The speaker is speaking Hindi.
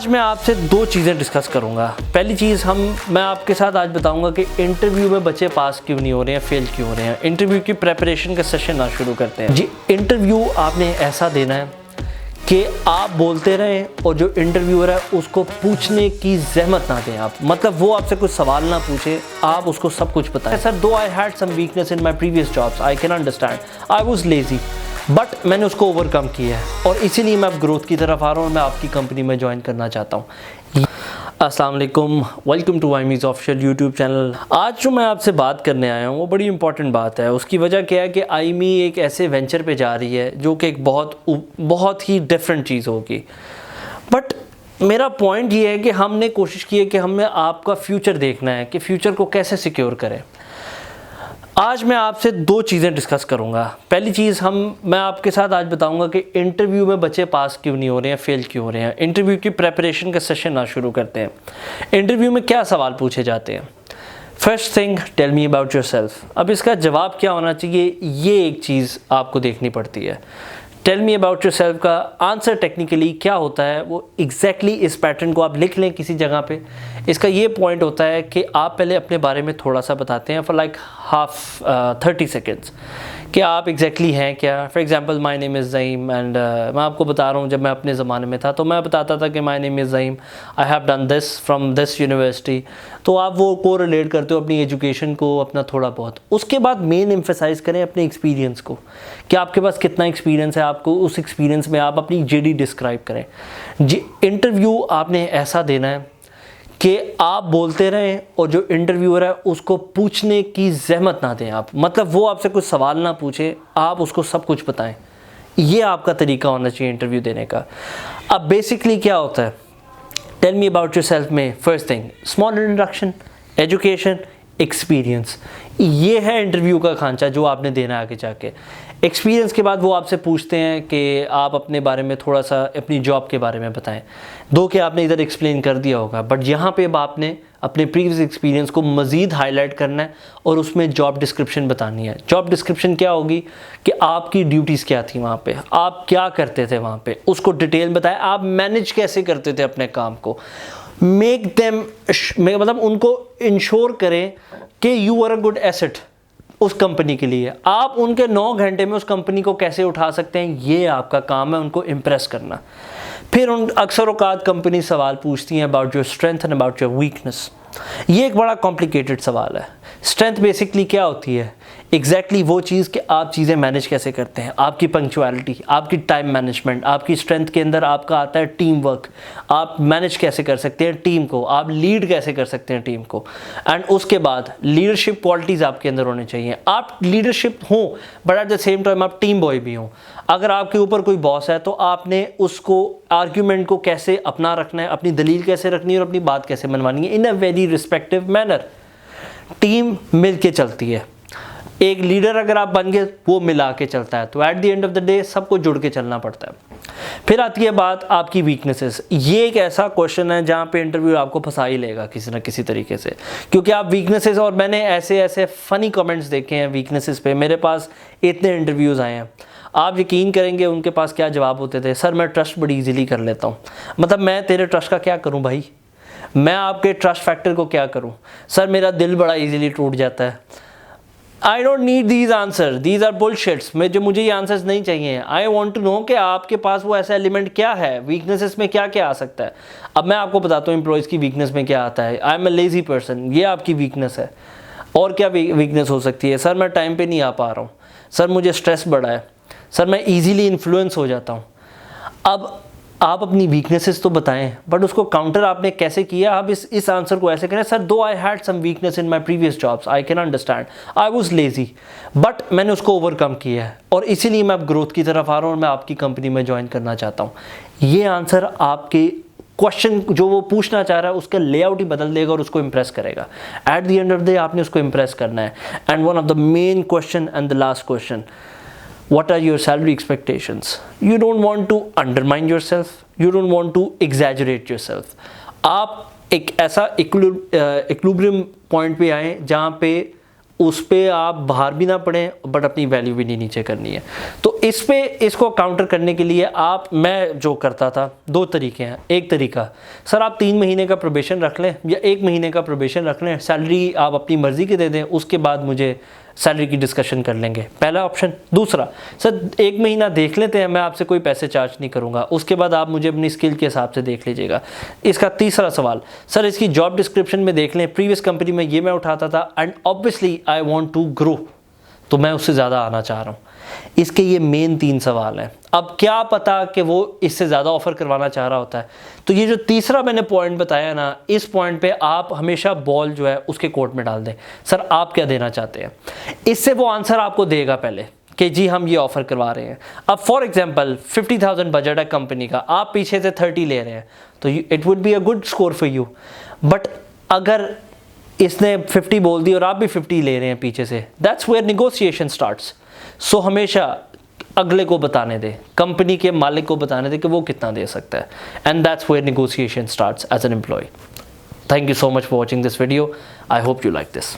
आज मैं आपसे दो चीज़ें डिस्कस करूंगा। पहली चीज़ मैं आपके साथ आज बताऊंगा कि इंटरव्यू में बच्चे पास क्यों नहीं हो रहे हैं, फेल क्यों हो रहे हैं। इंटरव्यू की प्रेपरेशन का सेशन आज शुरू करते हैं जी। इंटरव्यू आपने ऐसा देना है कि आप बोलते रहें और जो इंटरव्यूअर है उसको पूछने की ज़हमत ना दें। आप मतलब वो आपसे कुछ सवाल ना पूछे, आप उसको सब कुछ बताएं। Sir though I had some weakness in my previous jobs, I can understand, I was lazy, but मैंने उसको ओवरकम किया है और इसीलिए मैं अब ग्रोथ की तरफ आ रहा हूँ और मैं आपकी कंपनी में ज्वाइन करना चाहता हूँ। अस्सलाम वालेकुम, वेलकम टू आईमीज़ ऑफिशियल यूट्यूब चैनल। आज जो मैं आपसे बात करने आया हूँ वो बड़ी इंपॉर्टेंट बात है। उसकी वजह क्या है कि आईमी एक ऐसे वेंचर पे जा रही है जो कि एक बहुत ही डिफरेंट चीज़ होगी। बट मेरा पॉइंट ये है कि हमने कोशिश की है कि हमें आपका फ्यूचर देखना है कि फ्यूचर को कैसे सिक्योर करें। आज मैं आपसे दो चीज़ें डिस्कस करूंगा। पहली चीज़ मैं आपके साथ आज बताऊंगा कि इंटरव्यू में बच्चे पास क्यों नहीं हो रहे हैं, फेल क्यों हो रहे हैं। इंटरव्यू की प्रेपरेशन का सेशन आज शुरू करते हैं। इंटरव्यू में क्या सवाल पूछे जाते हैं। First thing, tell me about yourself. अब इसका जवाब क्या होना चाहिए, ये एक चीज़ आपको देखनी पड़ती है। टेल मी अबाउट योरसेल्फ का आंसर टेक्निकली क्या होता है, वो एग्जैक्टली इस पैटर्न को आप लिख लें किसी जगह पे। इसका ये पॉइंट होता है कि आप पहले अपने बारे में थोड़ा सा बताते हैं फॉर लाइक 30 सेकेंड्स कि आप एग्जैक्टली हैं क्या। For example my name is Zaeem and मैं आपको बता रहा हूँ जब मैं अपने ज़माने में था तो मैं बताता था कि my name is Zaeem, I have done this from this university. तो आप वो को रिलेट करते हो अपनी एजुकेशन को, अपना थोड़ा बहुत। उसके बाद मेन एम्फेसाइज करें अपने एक्सपीरियंस को कि आपके पास कितना एक्सपीरियंस है। आपको उस एक्सपीरियंस में आप अपनी जेडी डिस्क्राइब करें जी। इंटरव्यू आपने ऐसा देना है कि आप बोलते रहें और जो इंटरव्यूअर है उसको पूछने की ज़हमत ना दें। आप मतलब वो आपसे कुछ सवाल ना पूछे, आप उसको सब कुछ बताएं। ये आपका तरीका होना चाहिए इंटरव्यू देने का। अब बेसिकली क्या होता है, टेल मी अबाउट योरसेल्फ में first thing small introduction, education, experience. ये है इंटरव्यू का खांचा जो आपने देना है आगे जाके। एक्सपीरियंस के बाद वो आपसे पूछते हैं कि आप अपने बारे में थोड़ा सा अपनी जॉब के बारे में बताएं। दो कि आपने इधर एक्सप्लेन कर दिया होगा, बट यहाँ पे अब आपने अपने प्रीवियस एक्सपीरियंस को मज़ीद हाईलाइट करना है और उसमें जॉब डिस्क्रिप्शन बतानी है। जॉब डिस्क्रिप्शन क्या होगी कि आपकी ड्यूटीज़ क्या थी वहाँ पे, आप क्या करते थे वहाँ पे, उसको डिटेल बताएं। आप मैनेज कैसे करते थे अपने काम को। मेक देम मतलब उनको इंश्योर करें कि you are a good asset उस कंपनी के लिए। आप उनके 9 घंटे में उस कंपनी को कैसे उठा सकते हैं, ये आपका काम है, उनको इम्प्रेस करना। फिर अक्सर औकात कंपनी सवाल पूछती हैं about your strength and about your weakness. ये एक बड़ा कॉम्प्लिकेटेड सवाल है। स्ट्रेंथ बेसिकली क्या होती है, एग्जैक्टली वो चीज़ कि आप चीज़ें मैनेज कैसे करते हैं, आपकी पंक्चुअलिटी, आपकी टाइम मैनेजमेंट। आपकी स्ट्रेंथ के अंदर आपका आता है टीम वर्क, आप मैनेज कैसे कर सकते हैं टीम को, आप लीड कैसे कर सकते हैं टीम को। एंड उसके बाद लीडरशिप क्वालिटीज़ आपके अंदर होने चाहिए। आप लीडरशिप हों but at the same time आप टीम बॉय भी हों। अगर आपके ऊपर कोई बॉस है तो आपने उसको आर्ग्यूमेंट को कैसे अपना रखना है, अपनी दलील कैसे रखनी है और अपनी बात कैसे मनवानी है in a very respective manner. Team मिल के चलती है। एक लीडर अगर आप बन गए वो मिला के चलता है, तो at the end of the day सबको जुड़ के चलना पड़ता है। फिर आती है बात आपकी वीकनेसेस। ये एक ऐसा क्वेश्चन है जहाँ पे इंटरव्यू आपको फंसा ही लेगा किसी ना किसी तरीके से, क्योंकि आप वीकनेसेस, और मैंने ऐसे फनी कमेंट्स देखे हैं वीकनेसेस पे। मेरे पास इतने इंटरव्यूज़ आए हैं, आप यकीन करेंगे उनके पास क्या जवाब होते थे। सर मैं ट्रस्ट बड़ी ईजिली कर लेता हूँ। मतलब मैं तेरे ट्रस्ट का क्या करूँ भाई, मैं आपके ट्रस्ट फैक्टर को क्या करूँ। सर मेरा दिल बड़ा ईजिली टूट जाता है। I don't need these answer, these are bullshits. मुझे ये आंसर्स नहीं चाहिए। आई वॉन्ट टू नो कि आपके पास वो ऐसा एलिमेंट क्या है, वीकनेसेस में क्या क्या आ सकता है। अब मैं आपको बताता हूँ एम्प्लॉयज़ की वीकनेस में क्या आता है। I am a lazy person, ये आपकी वीकनेस है। और क्या वीकनेस हो सकती है, सर मैं टाइम पे नहीं आ पा रहा हूँ, सर मुझे स्ट्रेस बढ़ा है, सर मैं ईजीली इन्फ्लुएंस हो जाता हूँ। अब आप अपनी वीकनेसेस तो बताएं, बट उसको काउंटर आपने कैसे किया। आप इस आंसर को ऐसे करें, sir though I had some weakness in my previous jobs, I can understand, I was lazy, but मैंने उसको ओवरकम किया है और इसीलिए मैं अब ग्रोथ की तरफ आ रहा हूँ और मैं आपकी कंपनी में ज्वाइन करना चाहता हूँ। ये आंसर आपके क्वेश्चन जो वो पूछना चाह रहा है उसका लेआउट ही बदल देगा और उसको इंप्रेस करेगा। At the end of the day आपने उसको इंप्रेस करना है। And one of the main question and the last question, what are your salary expectations? You don't want to undermine yourself, you don't want to exaggerate yourself. आप एक ऐसा इक्विलिब्रियम पॉइंट पे आए जहाँ पे उस पे आप बाहर भी ना पड़ें बट अपनी वैल्यू भी नहीं नीचे करनी है। तो इस पे इसको काउंटर करने के लिए मैं जो करता था, 2 तरीके हैं। एक तरीका, सर आप 3 महीने का प्रोबेशन रख लें या 1 महीने का प्रोबेशन रख लें, सैलरी आप अपनी मर्ज़ी की दे दें, उसके बाद मुझे सैलरी की डिस्कशन कर लेंगे, पहला ऑप्शन। दूसरा, सर 1 महीना देख लेते हैं, मैं आपसे कोई पैसे चार्ज नहीं करूँगा, उसके बाद आप मुझे अपनी स्किल के हिसाब से देख लीजिएगा। इसका तीसरा सवाल, सर इसकी जॉब डिस्क्रिप्शन में देख लें, प्रीवियस कंपनी में ये मैं उठाता था and obviously I want to grow, तो मैं उससे ज़्यादा आना चाह रहा हूँ। इसके ये मेन 3 सवाल हैं। अब क्या पता कि वो इससे ज़्यादा ऑफ़र करवाना चाह रहा होता है। तो ये जो तीसरा मैंने पॉइंट बताया ना, इस पॉइंट पे आप हमेशा बॉल जो है उसके कोर्ट में डाल दें, सर आप क्या देना चाहते हैं। इससे वो आंसर आपको देगा पहले कि जी हम ये ऑफ़र करवा रहे हैं। अब फॉर एग्जांपल 50,000 बजट है कंपनी का, आप पीछे से 30 ले रहे हैं, तो it would be a good score for you. But अगर इसने 50 बोल दी और आप भी 50 ले रहे हैं पीछे से, दैट्स वेयर नेगोशिएशन स्टार्ट्स। सो हमेशा अगले को बताने दे, कंपनी के मालिक को बताने दे कि वो कितना दे सकता है, and that's where negotiation starts as an employee. Thank you so much for watching this video. I hope you like this.